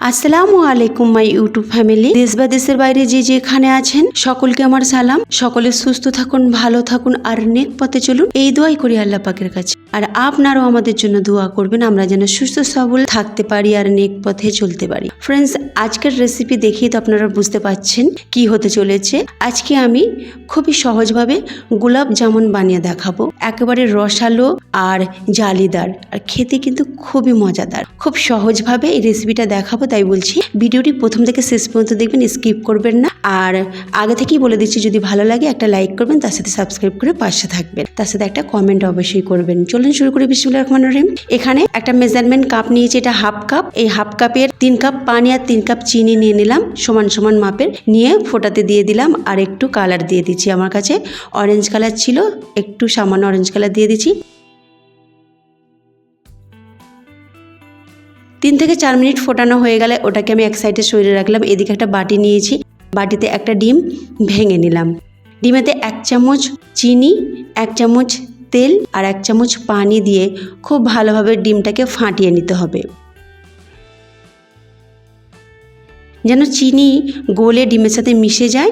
আসসালামু আলাইকুম my YouTube family. দেশ বা দেশের বাইরে যে যেখানে আছেন সকলকে আমার সালাম। সকলে সুস্থ থাকুন, ভালো থাকুন আর নেক পথে চলুন, এই দোয়াই করি আল্লাহ পাকের কাছে। আর আপনারাও আমাদের জন্য দোয়া করবেন, আমরা যেন সুস্থ সবল থাকতে পারি আর নেক পথে চলতে পারি। ফ্রেন্ডস, আজকের রেসিপি দেখেই তো আপনারা বুঝতে পারছেন কি হতে চলেছে। আজকে আমি খুবই সহজভাবে গোলাপ জামুন বানিয়ে দেখাবো, একেবারে রসালো আর জালিদার, আর খেতে কিন্তু খুবই মজাদার। খুব সহজভাবে এই রেসিপিটা দেখাবো, তাই বলছি ভিডিওটি প্রথম থেকে শেষ পর্যন্ত দেখবেন, স্কিপ করবেন না। আর আগে থেকেই বলে দিচ্ছি, যদি ভালো লাগে একটা লাইক করবেন, তার সাথে সাবস্ক্রাইব করে পাশে থাকবেন, তার সাথে একটা কমেন্ট অবশ্যই করবেন। চলুন শুরু করি। বিসমিল্লাহির রহমানির রহিম। এখানে একটা মেজারমেন্ট কাপ নিয়েছি, এটা হাফ কাপ। এই হাফ কাপের 3 কাপ পানি আর 3 কাপ চিনি নিয়ে নিলাম, সমান সমান মাপের নিয়ে ফোটাতে দিয়ে দিলাম। আর একটু কালার দিয়ে দিচ্ছি, আমার কাছে অরেঞ্জ কালার ছিল, একটু সামান্য অরেঞ্জ কালার দিয়ে দিচ্ছি। 3 থেকে 4 মিনিট ফোটানো হয়ে গেলে ওটাকে আমি এক সাইডে সরিয়ে রাখলাম। এদিকে একটা বাটি নিয়েছি, বাটিতে একটা ডিম ভেঙে নিলাম। ডিমেতে 1 চামচ চিনি, 1 চামচ তেল আর 1 চামচ পানি দিয়ে খুব ভালোভাবে ডিমটাকে ফাটিয়ে নিতে হবে, যেন চিনি গলে ডিমের সাথে মিশে যায়।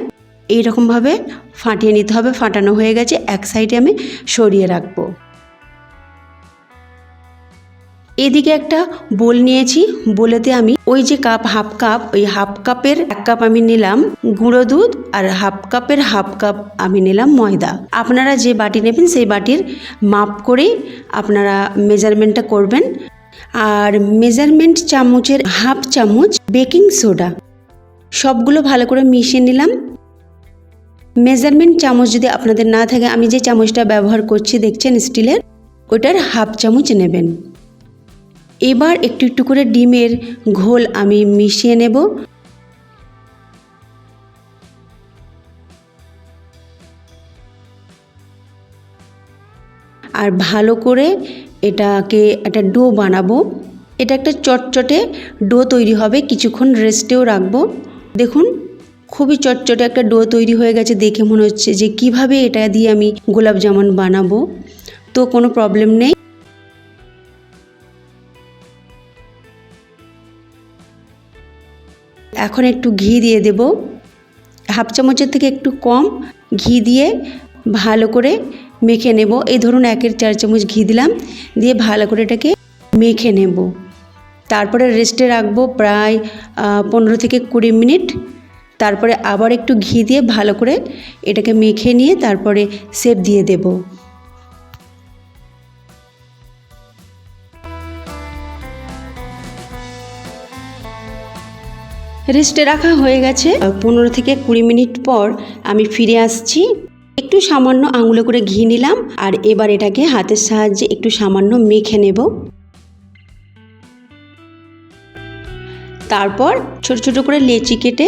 এইরকমভাবে ফাটিয়ে নিতে হবে। ফাটানো হয়ে গেছে, এক সাইডে আমি সরিয়ে রাখবো। এদিকে একটা বোল নিয়েছি, বোলেতে আমি ওই যে কাপ হাফ কাপ, ওই হাফ কাপের 1 কাপ আমি নিলাম গুঁড়ো দুধ আর হাফ কাপের হাফ কাপ আমি নিলাম ময়দা। আপনারা যে বাটি নেবেন সেই বাটির মাপ করে আপনারা মেজারমেন্টটা করবেন। আর মেজারমেন্ট চামচের হাফ চামচ বেকিং সোডা, সবগুলো ভালো করে মিশিয়ে নিলাম। মেজারমেন্ট চামচ যদি আপনাদের না থাকে, আমি যে চামচটা ব্যবহার করছি দেখছেন স্টিলের, ওটার হাফ চামচ নেবেন। এবার একটু একটু করে ডিমের ঘোল আমি মিশিয়ে নেব। আর ভালো করে এটাকে একটা ডো বানাবো। এটা একটা চটচটে ডো তৈরি হবে, কিছুক্ষণ রেস্টেও রাখবো। দেখুন খুবই চটচটে একটা ডো তৈরি হয়ে গেছে। দেখে মনে হচ্ছে যে কিভাবে এটা দিয়ে আমি গোলাপ জামুন বানাবো, তো কোনো প্রবলেম নেই। এখন একটু ঘি দিয়ে দেব, হাফ চামচের থেকে একটু কম ঘি দিয়ে ভালো করে মেখে নেব। এই ধরুন 1/4 চামচ ঘি দিলাম, দিয়ে ভালো করে এটাকে মেখে নেব। তারপরে রেস্টে রাখবো প্রায় 15 থেকে 20 মিনিট। তারপরে আবার একটু ঘি দিয়ে ভালো করে এটাকে মেখে নিয়ে তারপরে শেপ দিয়ে দেব। রেস্টে রাখা হয়ে গেছে। 15 থেকে 20 মিনিট পর আমি ফিরে আসছি। একটু সামান্য আঙুলে করে ঘি নিলাম, আর এবার এটাকে হাতের সাহায্যে একটু সামান্য মেখে নেব। তারপর ছোট ছোট করে লেচি কেটে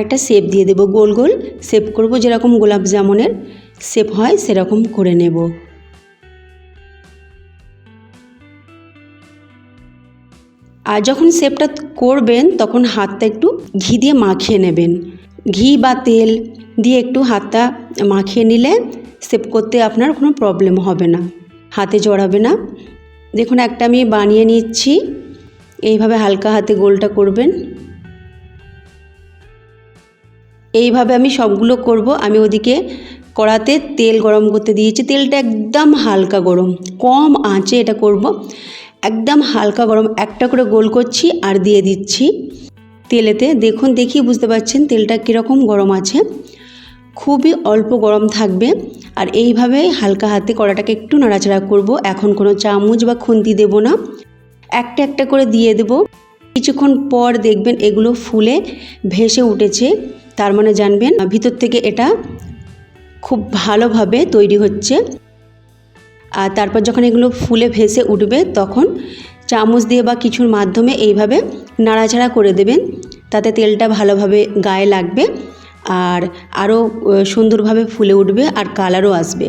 একটা শেপ দিয়ে দেব, গোল গোল শেপ করব, যেরকম গোলাপ জামুনের শেপ হয় সেরকম করে নেব। আর যখন শেপটা করবেন তখন হাতটা একটু ঘি দিয়ে মাখিয়ে নেবেন। ঘি বা তেল দিয়ে একটু হাতটা মাখিয়ে নিলে শেপ করতে আপনার কোনো প্রবলেম হবে না, হাতে জড়াবে না। দেখুন একটা আমি বানিয়ে নিচ্ছি, এইভাবে হালকা হাতে গোলটা করবেন। এইভাবে আমি সবগুলো করব। আমি ওদিকে কড়াতে তেল গরম করতে দিয়েছি, তেলটা একদম হালকা গরম, কম আঁচে এটা করব, একদম হালকা গরম। একটা করে গোল করছি আর দিয়ে দিচ্ছি তেলেতে। দেখুন দেখিয়ে বুঝতে পারছেন তেলটা কীরকম গরম আছে, খুবই অল্প গরম থাকবে। আর এইভাবে হালকা হাতে কড়াটাকে একটু নাড়াচাড়া করব। এখন কোনো চামচ বা খুন্তি দেব না, একটা একটা করে দিয়ে দেব। কিছুক্ষণ পর দেখবেন এগুলো ফুলে ভেসে উঠেছে, তার মানে জানবেন ভিতর থেকে এটা খুব ভালোভাবে তৈরি হচ্ছে। আর তারপর যখন এগুলো ফুলে ভেসে উঠবে তখন চামচ দিয়ে বা কিছুর মাধ্যমে এইভাবে নাড়াচাড়া করে দেবেন, তাতে তেলটা ভালোভাবে গায়ে লাগবে আর আরও সুন্দরভাবে ফুলে উঠবে আর কালারও আসবে।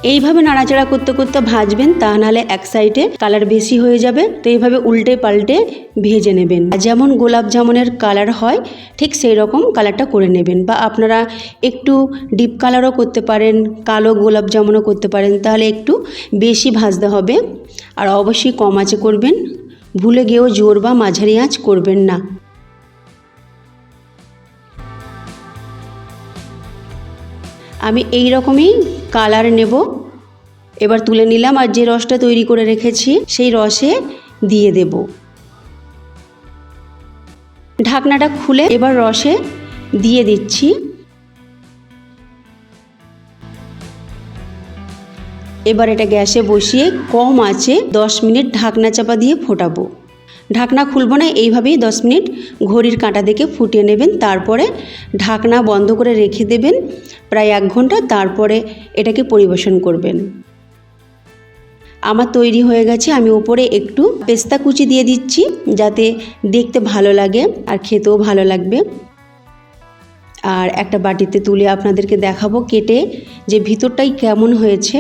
এইভাবে নাড়াচাড়া করতে করতে ভাজবেন, তা নাহলে এক সাইডে কালার বেশি হয়ে যাবে। তো এইভাবে উল্টে পাল্টে ভেজে নেবেন। যেমন গোলাপ জামুনের কালার হয় ঠিক সেই রকম কালারটা করে নেবেন, বা আপনারা একটু ডিপ কালারও করতে পারেন, কালো গোলাপ জামুনও করতে পারেন, তাহলে একটু বেশি ভাজতে হবে। আর অবশ্যই কম আঁচে করবেন, ভুলে গিয়েও জোর বা মাঝারি আঁচ করবেন না। আমি এই রকমই কালার নেব। এবার তুলে নিলাম, আর যে রসটা তৈরি করে রেখেছি সেই রসে দিয়ে দেব। ঢাকনাটা খুলে এবার রসে দিয়ে দিচ্ছি। এবার এটা গ্যাসে বসিয়ে কম আঁচে 10 মিনিট ঢাকনা চাপা দিয়ে ফোটাবো। ঢাকনা খুলব না, এইভাবেই 10 মিনিট ঘড়ির কাঁটা দেখে ফুটিয়ে নেবেন। তারপরে ঢাকনা বন্ধ করে রেখে দেবেন প্রায় 1 ঘন্টা। তারপরে এটাকে পরিবেশন করবেন। আমার তৈরি হয়ে গেছে। আমি উপরে একটু পেস্তা কুচি দিয়ে দিচ্ছি, যাতে দেখতে ভালো লাগে আর খেতেও ভালো লাগবে। আর একটা বাটিতে তুলে আপনাদেরকে দেখাবো কেটে যে ভিতরটাই কেমন হয়েছে।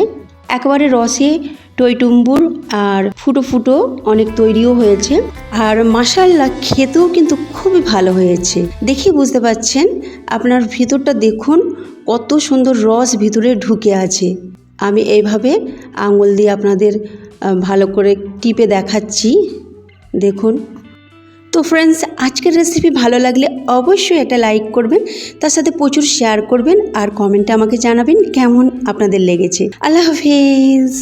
একেবারে রসে টইটুম্বুর আর ফুটো ফুটো অনেক তৈরিও হয়েছে। আর মাশাআল্লাহ খেতেও কিন্তু খুবই ভালো হয়েছে। দেখি বুঝতে পাচ্ছেন, আপনার ভিতরটা দেখুন কত সুন্দর রস ভিতরে ঢুকে আছে। আমি এইভাবে আঙুল দিয়ে আপনাদের ভালো করে টিপে দেখাচ্ছি, দেখুন। তো ফ্রেন্ডস, আজকের রেসিপি ভালো লাগলে অবশ্যই একটা লাইক করবেন, তার সাথে প্রচুর শেয়ার করবেন, আর কমেন্টে আমাকে জানাবেন কেমন আপনাদের লেগেছে। আল্লাহ হাফেজ।